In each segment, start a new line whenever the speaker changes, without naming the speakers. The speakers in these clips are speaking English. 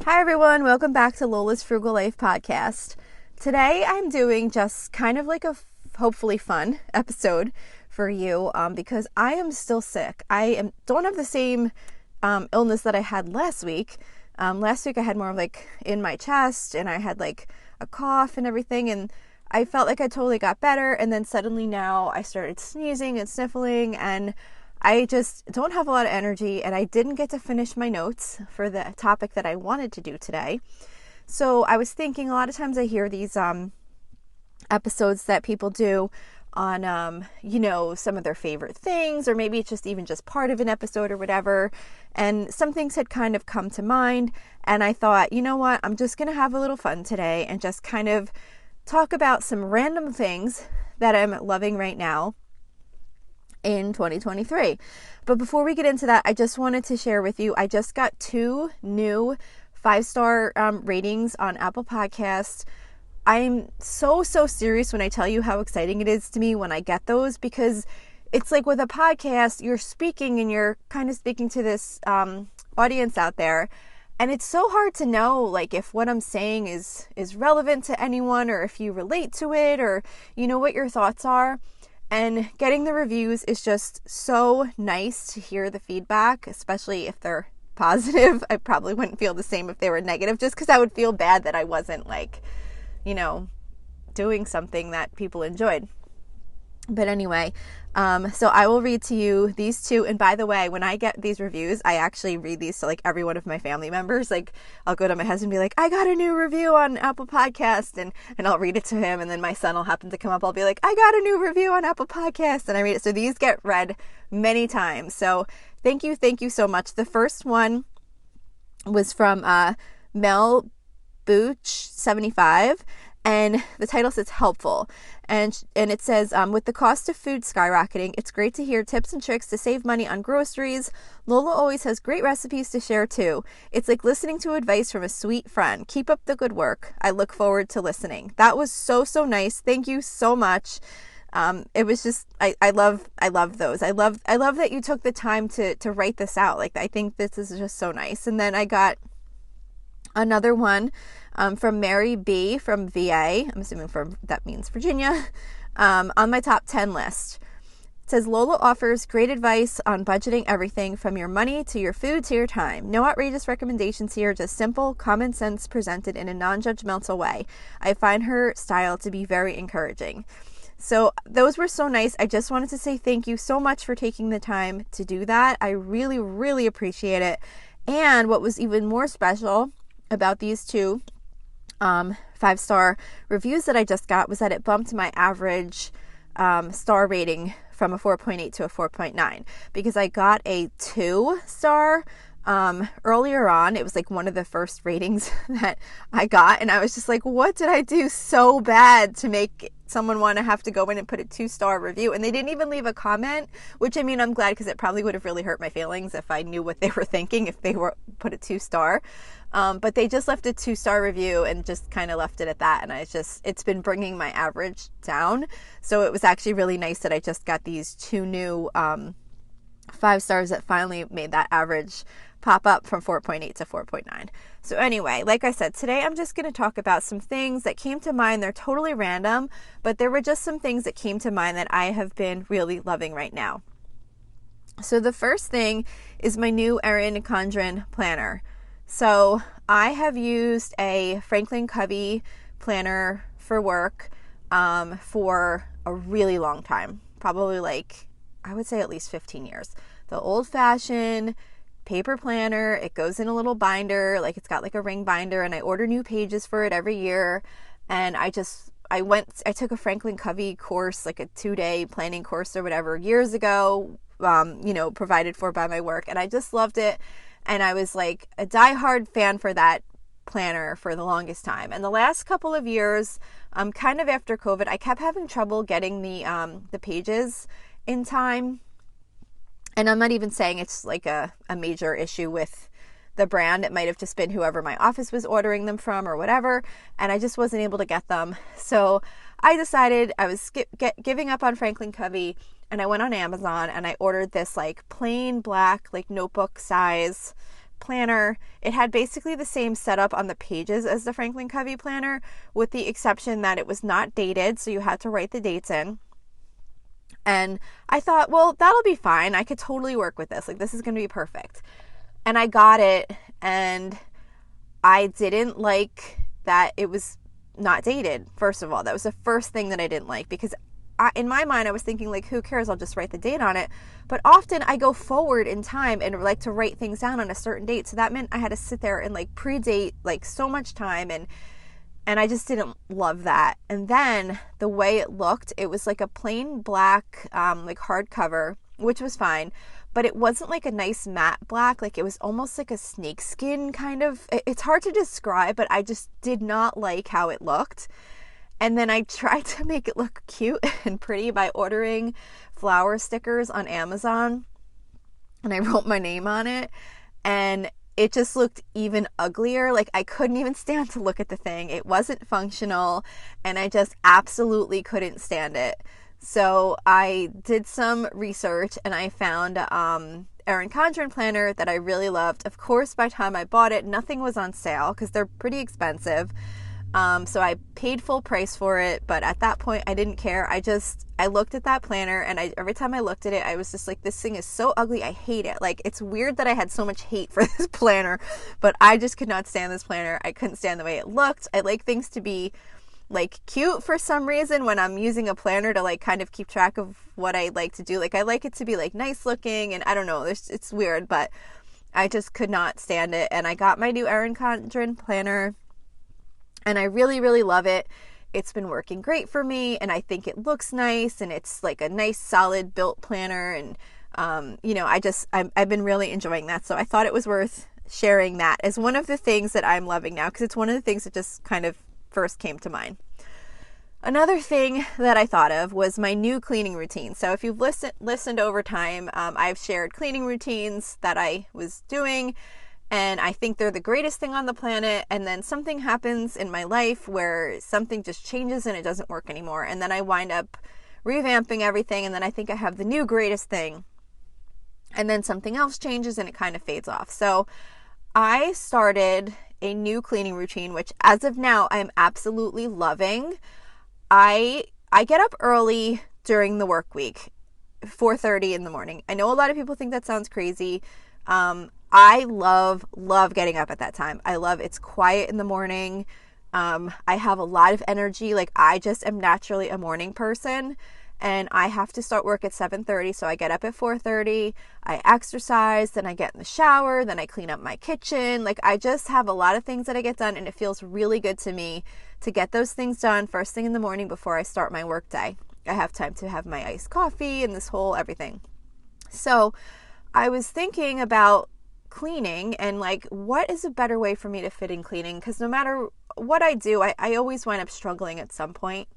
Hi everyone, welcome back to Lola's Frugal Life podcast. Today I'm doing just kind of like a hopefully fun episode for you because I am still sick. Don't have the same illness that I had last week. Last week I had more of like in my chest and I had like a cough and everything, and I felt like I totally got better, and then suddenly now I started sneezing and sniffling, and I just don't have a lot of energy, and I didn't get to finish my notes for the topic that I wanted to do today. So I was thinking, a lot of times I hear these episodes that people do on, some of their favorite things, or maybe it's just even just part of an episode or whatever. And some things had kind of come to mind, and I thought, you know what, I'm just going to have a little fun today and just kind of talk about some random things that I'm loving right now in 2023. But before we get into that, I just wanted to share with you, I just got 2 new 5-star ratings on Apple Podcasts. I'm so serious when I tell you how exciting it is to me when I get those, because it's like with a podcast, you're speaking and you're kind of speaking to this audience out there. And it's so hard to know, like, if what I'm saying is relevant to anyone, or if you relate to it, or, what your thoughts are. And getting the reviews is just so nice to hear the feedback, especially if they're positive. I probably wouldn't feel the same if they were negative, just because I would feel bad that I wasn't doing something that people enjoyed. But anyway, so I will read to you these 2. And by the way, when I get these reviews, I actually read these to like every one of my family members. Like, I'll go to my husband and be like, I got a new review on Apple Podcast, and I'll read it to him. And then my son will happen to come up. I'll be like, I got a new review on Apple Podcast, and I read it. So these get read many times. So thank you so much. The first one was from Mel Booch 75. And the title says helpful. And it says, with the cost of food skyrocketing, it's great to hear tips and tricks to save money on groceries. Lola always has great recipes to share too. It's like listening to advice from a sweet friend. Keep up the good work. I look forward to listening. That was so nice. Thank you so much. It was just, I love those. I love that you took the time to write this out. Like, I think this is just so nice. And then I got another one from Mary B. from VA. I'm assuming that means Virginia. On my top 10 list. It says, Lola offers great advice on budgeting everything from your money to your food to your time. No outrageous recommendations here, just simple, common sense presented in a non-judgmental way. I find her style to be very encouraging. So those were so nice. I just wanted to say thank you so much for taking the time to do that. I really appreciate it. And what was even more special about these 2 5-star reviews that I just got was that it bumped my average star rating from a 4.8 to a 4.9, because I got a 2-star earlier on. It was like one of the first ratings that I got, and I was just like, what did I do so bad to make someone want to have to go in and put a 2-star review? And they didn't even leave a comment, which, I mean, I'm glad, because it probably would have really hurt my feelings if I knew what they were thinking if they were put a 2-star. But they just left a 2-star review and just kind of left it at that. And it's been bringing my average down. So it was actually really nice that I just got these 2 new 5 stars that finally made that average pop up from 4.8 to 4.9. So anyway, like I said, today I'm just going to talk about some things that came to mind. They're totally random, but there were just some things that came to mind that I have been really loving right now. So the first thing is my new Erin Condren planner. So I have used a Franklin Covey planner for work for a really long time, probably like, I would say at least 15 years. The old-fashioned paper planner. It goes in a little binder, like it's got like a ring binder, and I order new pages for it every year. And I took a Franklin Covey course, like a 2-day planning course or whatever, years ago, provided for by my work. And I just loved it. And I was like a diehard fan for that planner for the longest time. And the last couple of years, kind of after COVID, I kept having trouble getting the pages in time. And I'm not even saying it's like a major issue with the brand. It might have just been whoever my office was ordering them from or whatever. And I just wasn't able to get them. So I decided I was giving up on Franklin Covey, and I went on Amazon and I ordered this like plain black, like notebook size planner. It had basically the same setup on the pages as the Franklin Covey planner, with the exception that it was not dated, so you had to write the dates in. And I thought, well, that'll be fine. I could totally work with this. Like, this is going to be perfect. And I got it, and I didn't like that it was not dated. First of all, that was the first thing that I didn't like, because in my mind, I was thinking, like, who cares? I'll just write the date on it. But often I go forward in time and like to write things down on a certain date. So that meant I had to sit there and like predate like so much time, and I just didn't love that. And then the way it looked, it was like a plain black like hardcover, which was fine, but it wasn't like a nice matte black. Like, it was almost like a snakeskin kind of. It's hard to describe, but I just did not like how it looked. And then I tried to make it look cute and pretty by ordering flower stickers on Amazon, and I wrote my name on it, and it just looked even uglier. Like, I couldn't even stand to look at the thing. It wasn't functional, and I just absolutely couldn't stand it. So I did some research, and I found Erin Condren planner that I really loved. Of course, by the time I bought it, nothing was on sale because they're pretty expensive. So I paid full price for it, but at that point I didn't care. I looked at that planner, and every time I looked at it, I was just like, this thing is so ugly. I hate it. Like, it's weird that I had so much hate for this planner, but I just could not stand this planner. I couldn't stand the way it looked. I like things to be like cute for some reason when I'm using a planner to like kind of keep track of what I like to do. Like, I like it to be like nice looking, and I don't know, it's weird, but I just could not stand it. And I got my new Erin Condren planner, and I really, really love it. It's been working great for me, and I think it looks nice, and it's like a nice, solid built planner, and I've been really enjoying that. So I thought it was worth sharing that as one of the things that I'm loving now, because it's one of the things that just kind of first came to mind. Another thing that I thought of was my new cleaning routine. So if you've listened over time, I've shared cleaning routines that I was doing, and I think they're the greatest thing on the planet. And then something happens in my life where something just changes and it doesn't work anymore. And then I wind up revamping everything, and then I think I have the new greatest thing. And then something else changes and it kind of fades off. So I started a new cleaning routine, which as of now, I am absolutely loving. I get up early during the work week, 4:30 in the morning. I know a lot of people think that sounds crazy. I love getting up at that time. It's quiet in the morning. I have a lot of energy. Like, I just am naturally a morning person, and I have to start work at 7:30. So I get up at 4:30, I exercise, then I get in the shower, then I clean up my kitchen. Like, I just have a lot of things that I get done, and it feels really good to me to get those things done first thing in the morning before I start my work day. I have time to have my iced coffee and this whole everything. So I was thinking about cleaning and like, what is a better way for me to fit in cleaning? Because no matter what I do, I always wind up struggling at some point.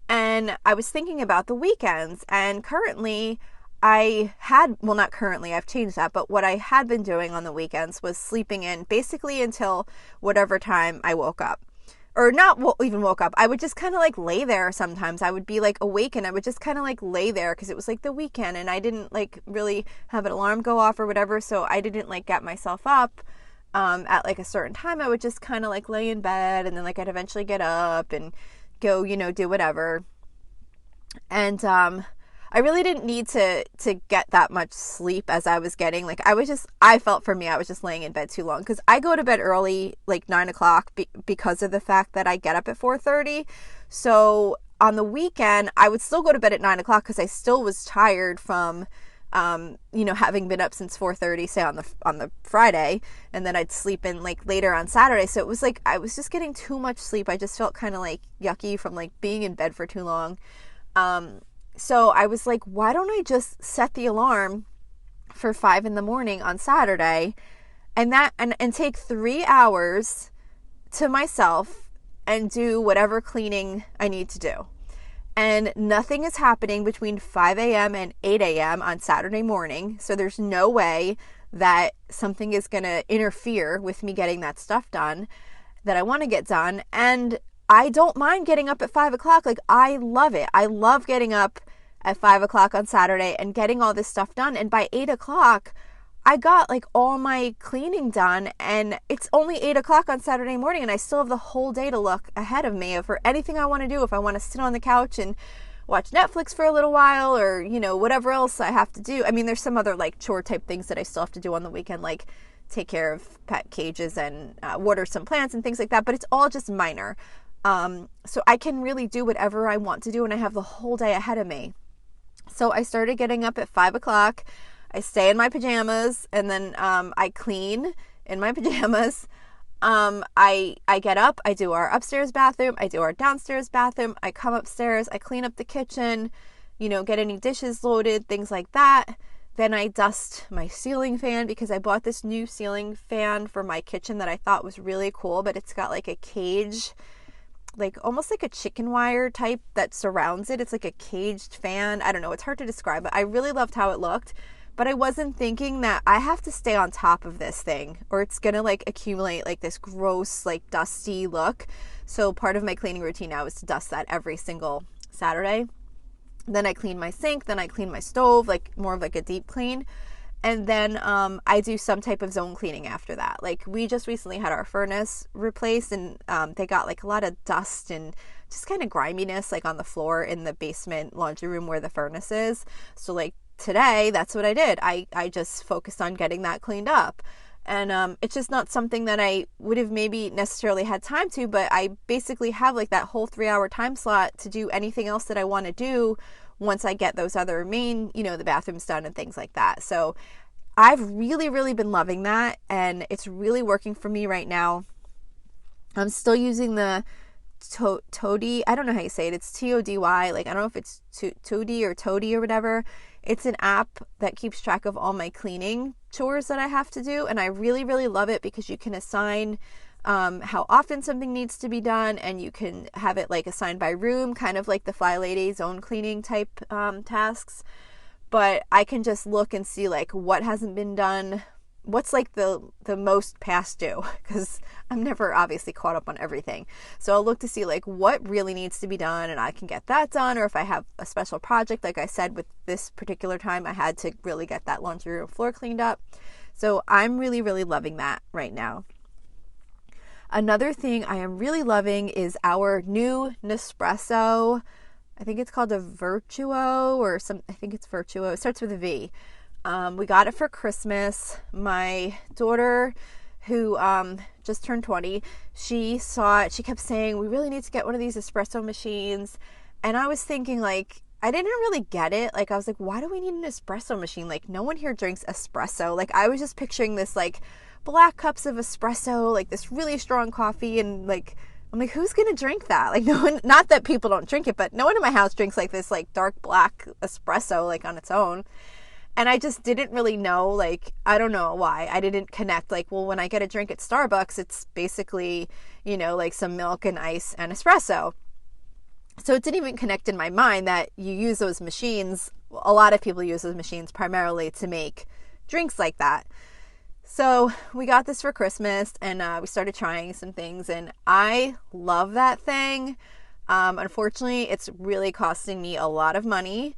And I was thinking about the weekends, and currently not currently, I've changed that, but what I had been doing on the weekends was sleeping in basically until whatever time I woke up. Or not even woke up. I would just kind of like lay there sometimes. I would be like awake, and I would just kind of like lay there because it was like the weekend, and I didn't like really have an alarm go off or whatever. So I didn't like get myself up at like a certain time. I would just kind of like lay in bed, and then like I'd eventually get up and go, do whatever. And I really didn't need to get that much sleep as I was getting. Like, I felt for me, I was just laying in bed too long, because I go to bed early, like 9 o'clock, because of the fact that I get up at 4:30. So on the weekend, I would still go to bed at 9 o'clock because I still was tired from, having been up since 4:30, say on the Friday, and then I'd sleep in like later on Saturday. So it was like, I was just getting too much sleep. I just felt kind of like yucky from like being in bed for too long. So I was like, why don't I just set the alarm for 5 in the morning on Saturday and take 3 hours to myself and do whatever cleaning I need to do. And nothing is happening between 5 a.m. and 8 a.m. on Saturday morning. So there's no way that something is going to interfere with me getting that stuff done that I want to get done. And I don't mind getting up at 5 o'clock. Like, I love it. I love getting up at 5 o'clock on Saturday and getting all this stuff done. And by 8 o'clock, I got like all my cleaning done, and it's only 8 o'clock on Saturday morning, and I still have the whole day to look ahead of me for anything I want to do. If I want to sit on the couch and watch Netflix for a little while, or, you know, whatever else I have to do. I mean, there's some other like chore type things that I still have to do on the weekend, like take care of pet cages and water some plants and things like that, but it's all just minor. So I can really do whatever I want to do, and I have the whole day ahead of me. So I started getting up at 5 o'clock. I stay in my pajamas, and then I clean in my pajamas. I get up, I do our upstairs bathroom, I do our downstairs bathroom, I come upstairs, I clean up the kitchen, you know, get any dishes loaded, things like that. Then I dust my ceiling fan, because I bought this new ceiling fan for my kitchen that I thought was really cool, but it's got like a cage, like almost like a chicken wire type that surrounds it. It's like a caged fan. I don't know, it's hard to describe, but I really loved how it looked. But I wasn't thinking that I have to stay on top of this thing, or it's going to like accumulate like this gross, like dusty look. So part of my cleaning routine now is to dust that every single Saturday. Then I clean my sink, then I clean my stove, like more of like a deep clean. And then I do some type of zone cleaning after that. Like we just recently had our furnace replaced, and they got like a lot of dust and just kind of griminess like on the floor in the basement laundry room where the furnace is. So like today, that's what I did. I just focused on getting that cleaned up. And it's just not something that I would have maybe necessarily had time to, but I basically have like that whole 3-hour time slot to do anything else that I want to do once I get those other main, you know, the bathrooms done and things like that. So I've really, really been loving that, and it's really working for me right now. I'm still using the Tody. I don't know how you say it. It's Tody. Like, I don't know if it's Tody or Tody or whatever. It's an app that keeps track of all my cleaning chores that I have to do, and I really, really love it because you can assign how often something needs to be done, and you can have it like assigned by room, kind of like the Fly Lady zone cleaning type tasks. But I can just look and see like what hasn't been done, what's like the most past due, because I'm never obviously caught up on everything. So I'll look to see like what really needs to be done, and I can get that done. Or if I have a special project, like I said, with this particular time, I had to really get that laundry room floor cleaned up. So I'm really, really loving that right now. Another thing I am really loving is our new Nespresso. I think it's called a Virtuo or some, I think it's Virtuo. It starts with a V. We got it for Christmas. My daughter, who just turned 20, she saw it. She kept saying, we really need to get one of these espresso machines. And I was thinking, like, I didn't really get it. Like, I was like, why do we need an espresso machine? Like, no one here drinks espresso. Like, I was just picturing this, like, black cups of espresso, like this really strong coffee, and like, I'm like, who's gonna drink that? Like, no one, not that people don't drink it, but no one in my house drinks like this like dark black espresso like on its own. And I just didn't really know, like, I don't know why I didn't connect. Like, well, when I get a drink at Starbucks, it's basically, you know, like some milk and ice and espresso. So it didn't even connect in my mind that you use those machines. A lot of people use those machines primarily to make drinks like that. So we got this for Christmas, and we started trying some things, and I love that thing. Unfortunately, it's really costing me a lot of money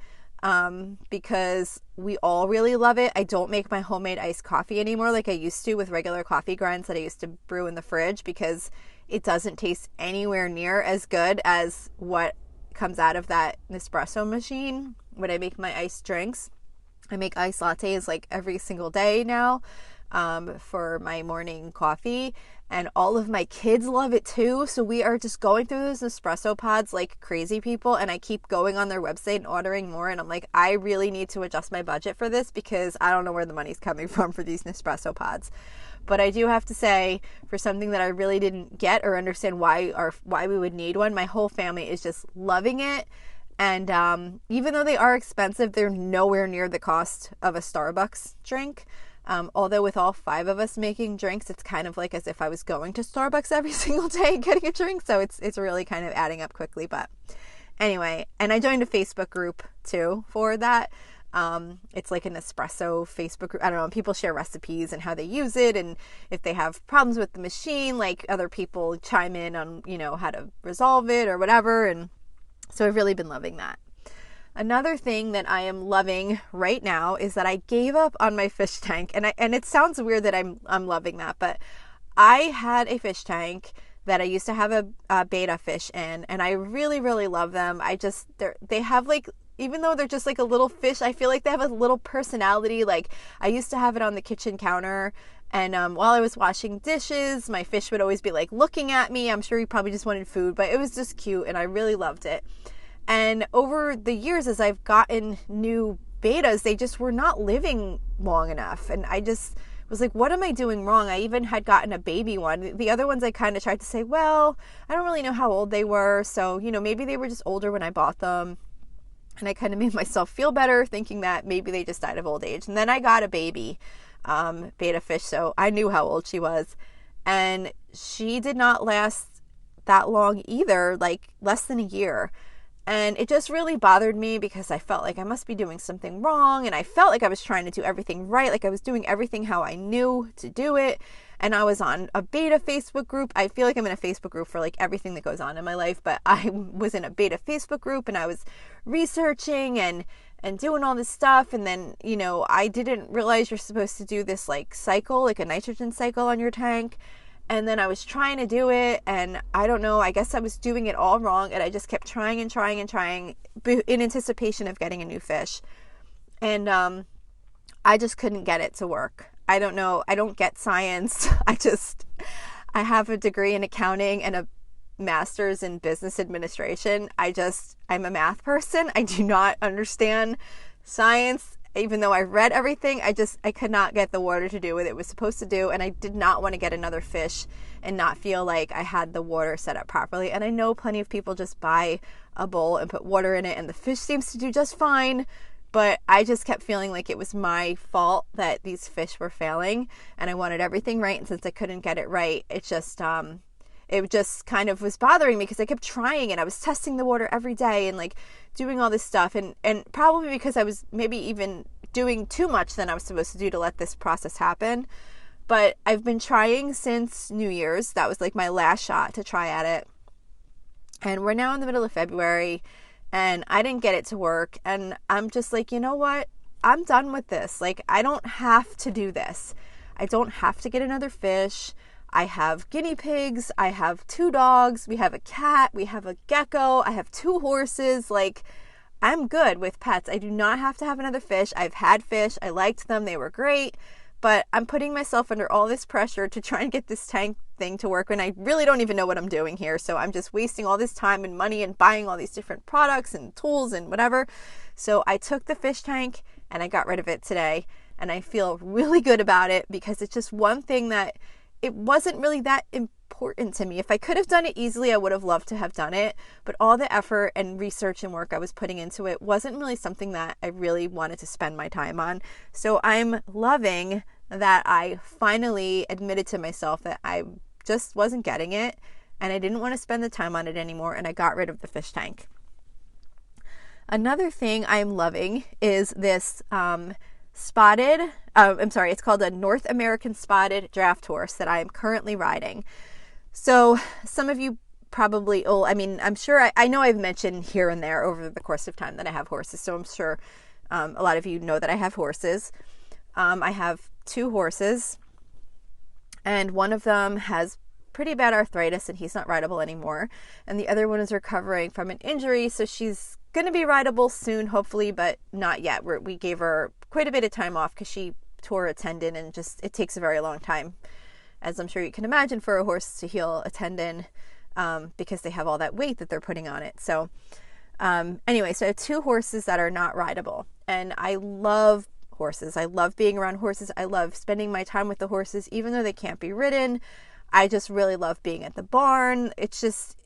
because we all really love it. I don't make my homemade iced coffee anymore like I used to with regular coffee grinds that I used to brew in the fridge, because it doesn't taste anywhere near as good as what comes out of that Nespresso machine when I make my iced drinks. I make iced lattes like every single day now for my morning coffee, and all of my kids love it too. So we are just going through those Nespresso pods like crazy people, and I keep going on their website and ordering more, and I'm like, I really need to adjust my budget for this because I don't know where the money's coming from for these Nespresso pods. But I do have to say, for something that I really didn't get or understand why we would need one, my whole family is just loving it. And even though they are expensive, they're nowhere near the cost of a Starbucks drink. Although with all 5 of us making drinks, it's kind of like as if I was going to Starbucks every single day and getting a drink. So it's really kind of adding up quickly. But anyway, and I joined a Facebook group too for that. It's like an espresso Facebook group. I don't know. People share recipes and how they use it, and if they have problems with the machine, like other people chime in on, you know, how to resolve it or whatever. And so I've really been loving that. Another thing that I am loving right now is that I gave up on my fish tank, and it sounds weird that I'm loving that, but I had a fish tank that I used to have a beta fish in, and I really, really love them. They have like, even though they're just like a little fish, I feel like they have a little personality. Like, I used to have it on the kitchen counter, and while I was washing dishes, my fish would always be like looking at me. I'm sure he probably just wanted food, but it was just cute, and I really loved it. And over the years, as I've gotten new betas, they just were not living long enough. And I just was like, what am I doing wrong? I even had gotten a baby one. The other ones I kind of tried to say, well, I don't really know how old they were. So, maybe they were just older when I bought them. And I kind of made myself feel better thinking that maybe they just died of old age. And then I got a baby beta fish. So I knew how old she was. And she did not last that long either, like less than a year. And it just really bothered me because I felt like I must be doing something wrong. And I felt like I was trying to do everything right. Like I was doing everything how I knew to do it. And I was on a beta Facebook group. I feel like I'm in a Facebook group for like everything that goes on in my life. But I was in a beta Facebook group and I was researching and doing all this stuff. And then, I didn't realize you're supposed to do this like cycle, like a nitrogen cycle on your tank. And then I was trying to do it, and I don't know, I guess I was doing it all wrong, and I just kept trying and trying and trying in anticipation of getting a new fish. And I just couldn't get it to work. I don't know. I don't get science. I have a degree in accounting and a master's in business administration. I'm a math person. I do not understand science. Even though I read everything, I could not get the water to do what it was supposed to do. And I did not want to get another fish and not feel like I had the water set up properly. And I know plenty of people just buy a bowl and put water in it and the fish seems to do just fine. But I just kept feeling like it was my fault that these fish were failing. And I wanted everything right. And since I couldn't get it right, it just kind of was bothering me because I kept trying and I was testing the water every day and like doing all this stuff. And probably because I was maybe even doing too much than I was supposed to do to let this process happen. But I've been trying since New Year's. That was like my last shot to try at it. And we're now in the middle of February and I didn't get it to work. And I'm just like, you know what? I'm done with this. Like, I don't have to do this. I don't have to get another fish. I have guinea pigs, I have 2 dogs, we have a cat, we have a gecko, I have 2 horses. Like, I'm good with pets. I do not have to have another fish. I've had fish, I liked them, they were great, but I'm putting myself under all this pressure to try and get this tank thing to work when I really don't even know what I'm doing here. So I'm just wasting all this time and money and buying all these different products and tools and whatever. So I took the fish tank and I got rid of it today, and I feel really good about it because it's just one thing that it wasn't really that important to me. If I could have done it easily, I would have loved to have done it. But all the effort and research and work I was putting into it wasn't really something that I really wanted to spend my time on. So I'm loving that I finally admitted to myself that I just wasn't getting it and I didn't want to spend the time on it anymore, and I got rid of the fish tank. Another thing I'm loving is this it's called a North American spotted draft horse that I am currently riding. So some of you probably, I'm sure, I know I've mentioned here and there over the course of time that I have horses. So I'm sure a lot of you know that I have horses. I have 2 horses, and one of them has pretty bad arthritis and he's not rideable anymore. And the other one is recovering from an injury. So she's going to be rideable soon, hopefully, but not yet. We gave her quite a bit of time off because she tore a tendon, and it takes a very long time, as I'm sure you can imagine, for a horse to heal a tendon because they have all that weight that they're putting on it. So anyway, so I have 2 horses that are not rideable, and I love horses. I love being around horses. I love spending my time with the horses, even though they can't be ridden. I just really love being at the barn. It's just,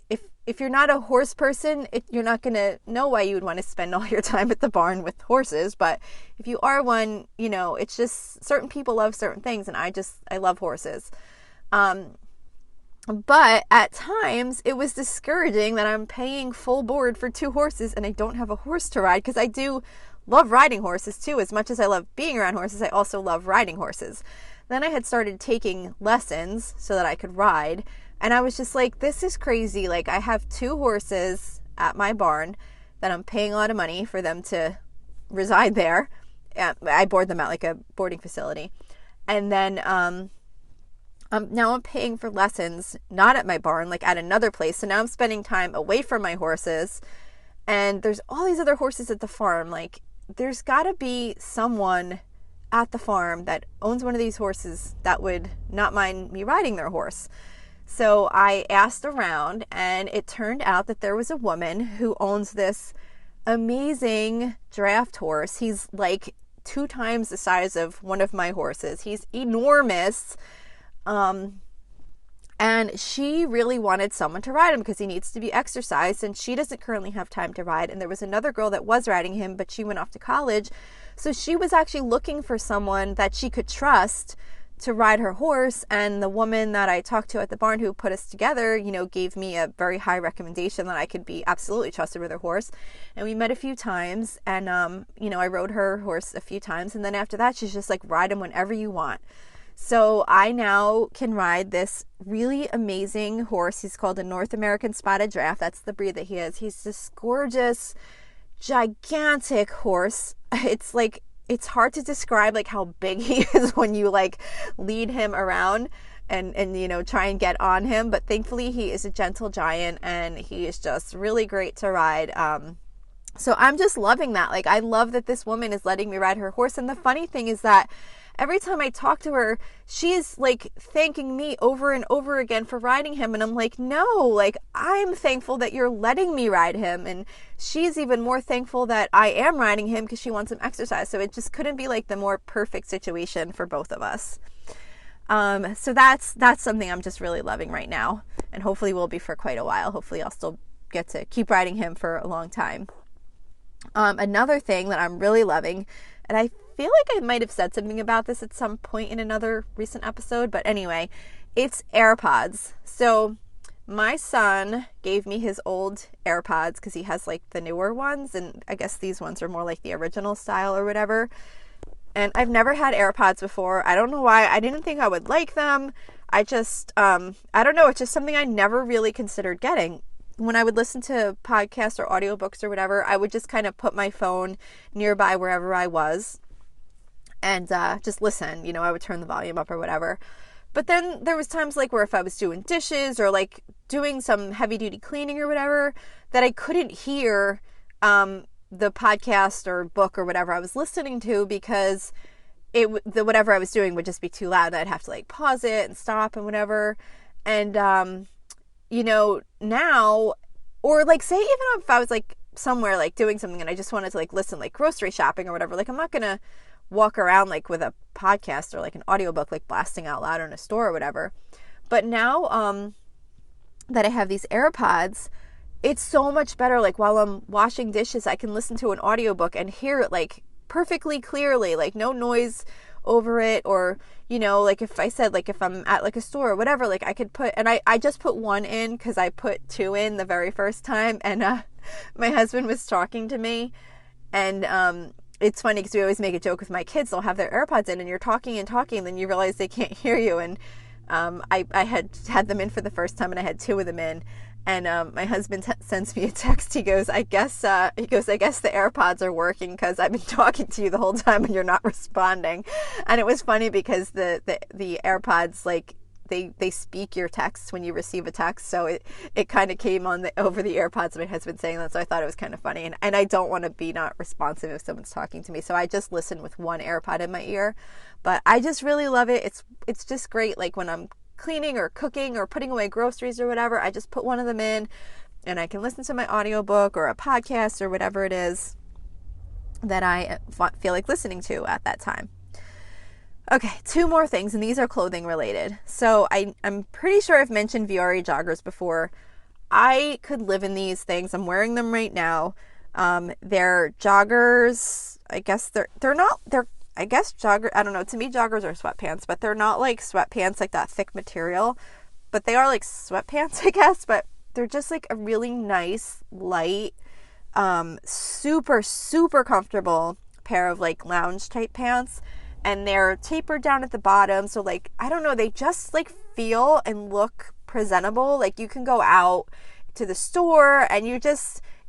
if you're not a horse person, you're not going to know why you would want to spend all your time at the barn with horses. But if you are one, it's just certain people love certain things, and I love horses. But at times it was discouraging that I'm paying full board for 2 horses and I don't have a horse to ride, because I do love riding horses too. As much as I love being around horses, I also love riding horses. Then I had started taking lessons so that I could ride, and I was just like, this is crazy. Like, I have 2 horses at my barn that I'm paying a lot of money for them to reside there. I board them at like a boarding facility. And then now I'm paying for lessons, not at my barn, like at another place. So now I'm spending time away from my horses. And there's all these other horses at the farm. Like, there's got to be someone at the farm that owns one of these horses that would not mind me riding their horse. So I asked around, and it turned out that there was a woman who owns this amazing draft horse. He's like 2 times the size of one of my horses. He's enormous. And she really wanted someone to ride him because he needs to be exercised, and she doesn't currently have time to ride. And there was another girl that was riding him, but she went off to college. So she was actually looking for someone that she could trust to ride her horse. And the woman that I talked to at the barn who put us together, gave me a very high recommendation that I could be absolutely trusted with her horse. And we met a few times, and, I rode her horse a few times. And then after that, she's just like, ride him whenever you want. So I now can ride this really amazing horse. He's called a North American Spotted Draft. That's the breed that he is. He's this gorgeous, gigantic horse. It's hard to describe like how big he is when you like lead him around and try and get on him. But thankfully he is a gentle giant, and he is just really great to ride. So I'm just loving that. Like, I love that this woman is letting me ride her horse. And the funny thing is that every time I talk to her, she's like thanking me over and over again for riding him. And I'm like, no, like, I'm thankful that you're letting me ride him. And she's even more thankful that I am riding him because she wants him exercise. So it just couldn't be like the more perfect situation for both of us. So that's something I'm just really loving right now. And hopefully will be for quite a while. Hopefully I'll still get to keep riding him for a long time. Another thing that I'm really loving, and I feel like I might have said something about this at some point in another recent episode, but anyway, it's AirPods. So my son gave me his old AirPods because he has like the newer ones, and I guess these ones are more like the original style or whatever. And I've never had AirPods before. I don't know why. I didn't think I would like them. I just, I don't know. It's just something I never really considered getting. When I would listen to podcasts or audiobooks or whatever, I would just kind of put my phone nearby wherever I was and just listen. I would turn the volume up or whatever. But then there was times like where if I was doing dishes or like doing some heavy duty cleaning or whatever, that I couldn't hear the podcast or book or whatever I was listening to because whatever I was doing would just be too loud. I'd have to like pause it and stop and whatever. And now, or like say even if I was like somewhere like doing something and I just wanted to like listen, like grocery shopping or whatever, like I'm not gonna walk around like with a podcast or like an audiobook like blasting out loud in a store or whatever. But now that I have these AirPods, it's so much better. Like while I'm washing dishes, I can listen to an audiobook and hear it like perfectly clearly, like no noise over it. Or like if I said like if I'm at like a store or whatever, like I could put, and I just put one in because I put 2 in the very first time, and my husband was talking to me, and it's funny because we always make a joke with my kids. They'll have their AirPods in and you're talking and then you realize they can't hear you. And I had them in for the first time, and I had 2 of them in. And my husband sends me a text. He goes, I guess the AirPods are working because I've been talking to you the whole time and you're not responding. And it was funny because the AirPods, like they speak your text when you receive a text. So it kind of came on over the AirPods. My husband saying that, so I thought it was kind of funny. And I don't want to be not responsive if someone's talking to me, so I just listen with one AirPod in my ear. But I just really love it. It's just great. Like when I'm cleaning or cooking or putting away groceries or whatever, I just put one of them in and I can listen to my audiobook or a podcast or whatever it is that I feel like listening to at that time. Okay, 2 more things, and these are clothing related. So I'm pretty sure I've mentioned Viore joggers before. I could live in these things. I'm wearing them right now. They're joggers. I guess I don't know. To me, joggers are sweatpants, but they're not like sweatpants, like that thick material, but they are like sweatpants, I guess, but they're just like a really nice, light, super, super comfortable pair of like lounge type pants. And they're tapered down at the bottom. So like, I don't know, they just like feel and look presentable. Like you can go out to the store and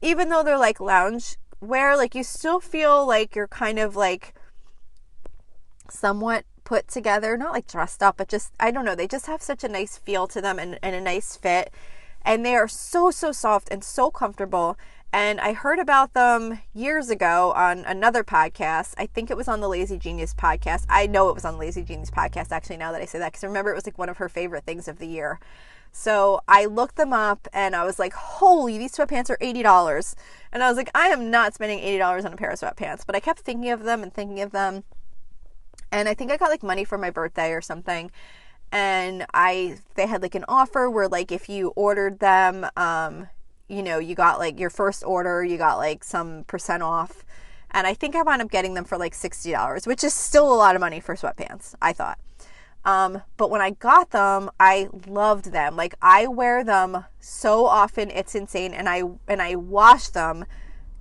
even though they're like lounge wear, like you still feel like you're kind of like somewhat put together, not like dressed up, but just, I don't know, they just have such a nice feel to them and a nice fit. And they are so soft and so comfortable. And I heard about them years ago on another podcast. I think it was on the Lazy Genius podcast. I know it was on the Lazy Genius podcast, actually, now that I say that, because I remember it was like one of her favorite things of the year. So I looked them up and I was like, holy, these sweatpants are $80. And I was like, I am not spending $80 on a pair of sweatpants. But I kept thinking of them and thinking of them. And I think I got like money for my birthday or something. And they had like an offer where like if you ordered them, you know, you got like your first order, you got like some percent off. And I think I wound up getting them for like $60, which is still a lot of money for sweatpants, I thought. But when I got them, I loved them. Like I wear them so often, it's insane. And I wash them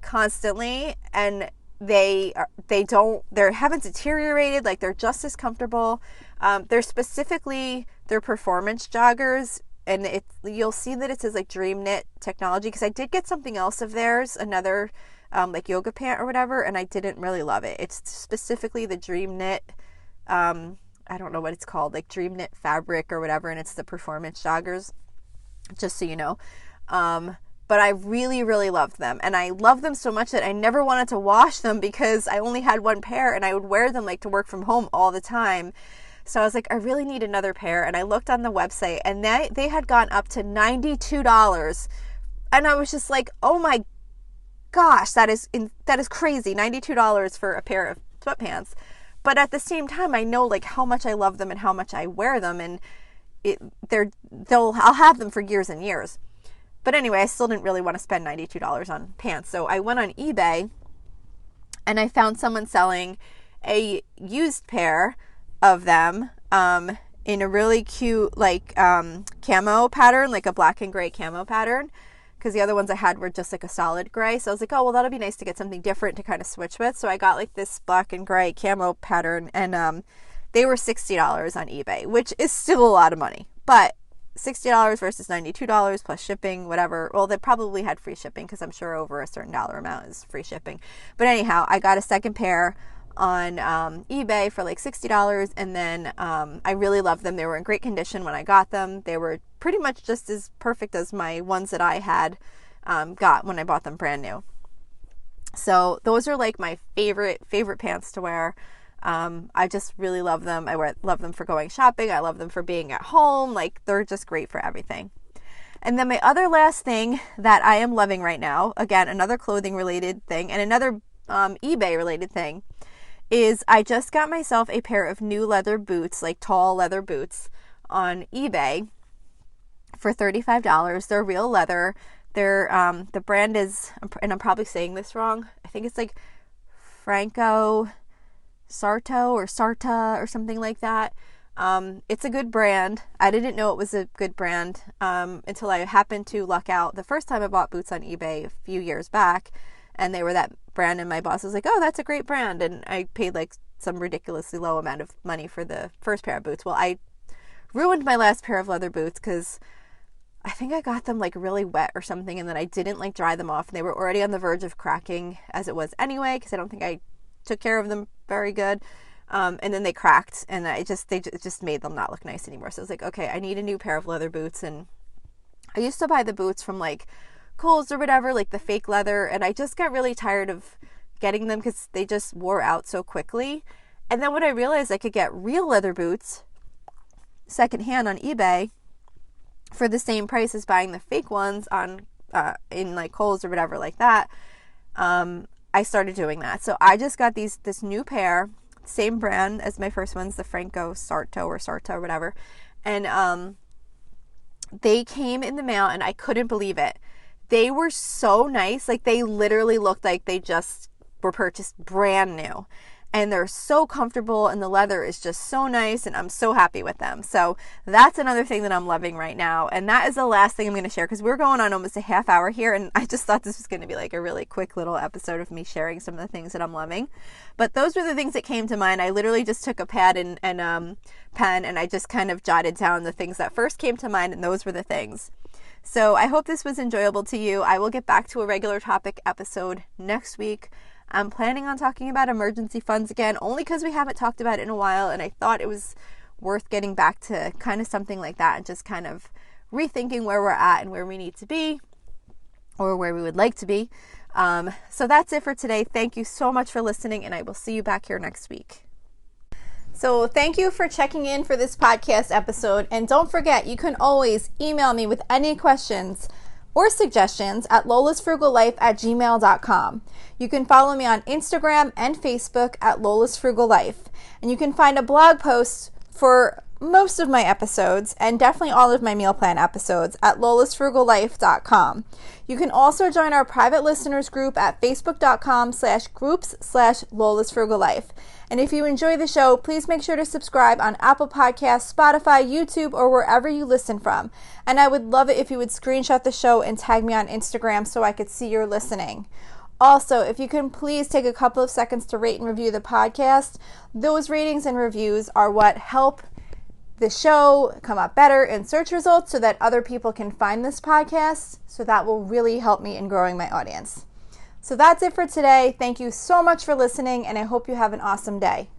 constantly, and they haven't deteriorated. Like they're just as comfortable. They're performance joggers, and you'll see that it says like Dream Knit technology, because I did get something else of theirs, another like yoga pant or whatever, and I didn't really love it. It's specifically the Dream Knit, I don't know what it's called, like Dream Knit fabric or whatever, and it's the performance joggers, just so you know. But I really, really loved them. And I loved them so much that I never wanted to wash them because I only had one pair and I would wear them like to work from home all the time. So I was like, I really need another pair. And I looked on the website and they had gone up to $92. And I was just like, oh my gosh, that is crazy. $92 for a pair of sweatpants. But at the same time, I know like how much I love them and how much I wear them. And I'll have them for years and years. But anyway, I still didn't really want to spend $92 on pants. So I went on eBay and I found someone selling a used pair of them in a really cute like camo pattern, like a black and gray camo pattern, because the other ones I had were just like a solid gray. So I was like, oh, well, that'll be nice to get something different to kind of switch with. So I got like this black and gray camo pattern, and they were $60 on eBay, which is still a lot of money. But $60 versus $92 plus shipping, whatever. Well, they probably had free shipping because I'm sure over a certain dollar amount is free shipping. But anyhow, I got a second pair on eBay for like $60, and then I really loved them. They were in great condition when I got them. They were pretty much just as perfect as my ones that I had got when I bought them brand new. So those are like my favorite pants to wear. I just really love them. Love them for going shopping. I love them for being at home. Like they're just great for everything. And then my other last thing that I am loving right now, again, another clothing related thing and another eBay related thing, is I just got myself a pair of new leather boots, like tall leather boots on eBay for $35. They're real leather. They're the brand is, and I'm probably saying this wrong, I think it's like Franco Sarto or Sarta or something like that. It's a good brand. I didn't know it was a good brand until I happened to luck out the first time I bought boots on eBay a few years back, and they were that brand, and my boss was like, oh, that's a great brand, and I paid like some ridiculously low amount of money for the first pair of boots. Well, I ruined my last pair of leather boots because I think I got them like really wet or something, and then I didn't like dry them off, and they were already on the verge of cracking as it was anyway, because I don't think I took care of them very good. And then they cracked, and it just made them not look nice anymore. So I was like, okay, I need a new pair of leather boots. And I used to buy the boots from like Kohl's or whatever, like the fake leather, and I just got really tired of getting them because they just wore out so quickly. And then when I realized I could get real leather boots secondhand on eBay for the same price as buying the fake ones on in like Kohl's or whatever like that, I started doing that. So I just got this new pair, same brand as my first ones, the Franco Sarto or Sarta or whatever. And they came in the mail and I couldn't believe it. They were so nice. Like they literally looked like they just were purchased brand new. And they're so comfortable, and the leather is just so nice, and I'm so happy with them. So that's another thing that I'm loving right now. And that is the last thing I'm going to share, because we're going on almost a half hour here, and I just thought this was going to be like a really quick little episode of me sharing some of the things that I'm loving. But those were the things that came to mind. I literally just took a pad and pen, and I just kind of jotted down the things that first came to mind, and those were the things. So I hope this was enjoyable to you. I will get back to a regular topic episode next week. I'm planning on talking about emergency funds again, only because we haven't talked about it in a while, and I thought it was worth getting back to kind of something like that and just kind of rethinking where we're at and where we need to be, or where we would like to be. So that's it for today. Thank you so much for listening, and I will see you back here next week. So thank you for checking in for this podcast episode. And don't forget, you can always email me with any questions or suggestions at lolasfrugallife@gmail.com. You can follow me on Instagram and Facebook at lolasfrugallife. And you can find a blog post for most of my episodes and definitely all of my meal plan episodes at lolasfrugallife.com. You can also join our private listeners group at facebook.com/groups/lolasfrugallife. And if you enjoy the show, please make sure to subscribe on Apple Podcasts, Spotify, YouTube, or wherever you listen from. And I would love it if you would screenshot the show and tag me on Instagram so I could see you're listening. Also, if you can please take a couple of seconds to rate and review the podcast. Those ratings and reviews are what help the show come up better in search results so that other people can find this podcast. So that will really help me in growing my audience. So that's it for today. Thank you so much for listening, and I hope you have an awesome day.